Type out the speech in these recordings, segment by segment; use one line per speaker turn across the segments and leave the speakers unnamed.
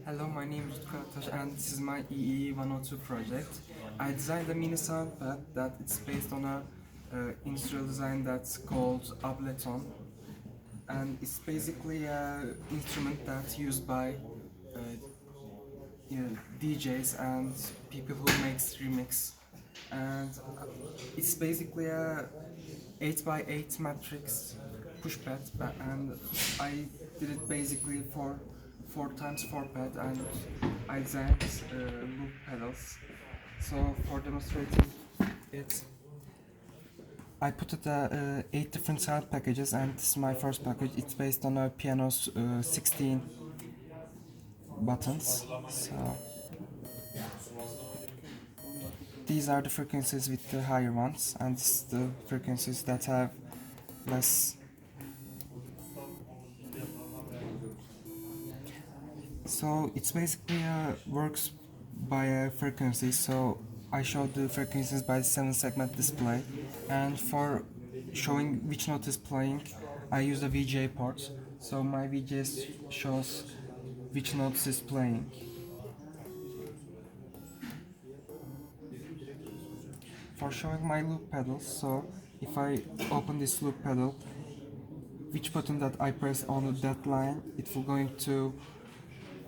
Hello, my name is Utku Ağtaş and this is my EE102 project. I designed a mini soundpad that it's based on a industrial design that's called Ableton, and it's basically an instrument that's used by DJs and people who makes remix, and it's basically a 8x8 matrix pushpad, and I did it basically for 4x4 pad, and I designed loop pedals. So for demonstrating it, I put it 8 different sound packages, and this is my first package. It's based on a piano's 16 buttons. So these are the frequencies with the higher ones, and this is the frequencies that have less. So it's basically works by a frequency. So I showed the frequencies by the 7-segment display, and for showing which note is playing, I use a VGA port. So my VGA shows which notes is playing. For showing my loop pedals, so if I open this loop pedal, which button that I press on that line, it will going to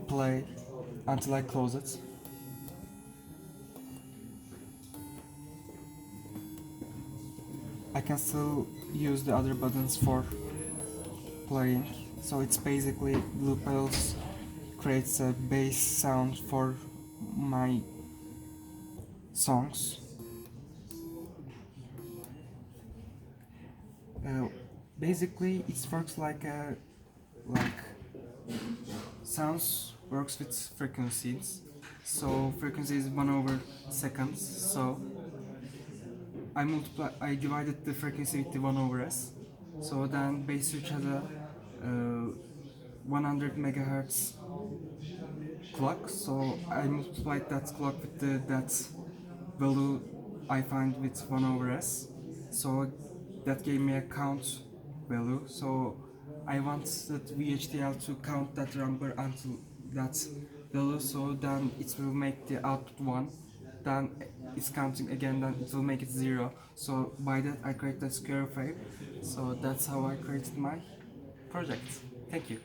play until I close it. I can still use the other buttons for playing. So it's basically loop pedals creates a bass sound for my songs. Basically it works like sounds works with frequencies. So frequency is 1/seconds. So I divided the frequency with the 1/s. So then bass switch has a 100 megahertz clock. So I multiplied that clock with that value I find with 1/s. So that gave me a count value. So I want that VHDL to count that number until that value. So then it will make the output 1. Then it's counting again, then it will make it 0. So by that I create the square wave. So that's how I created my project. Thank you.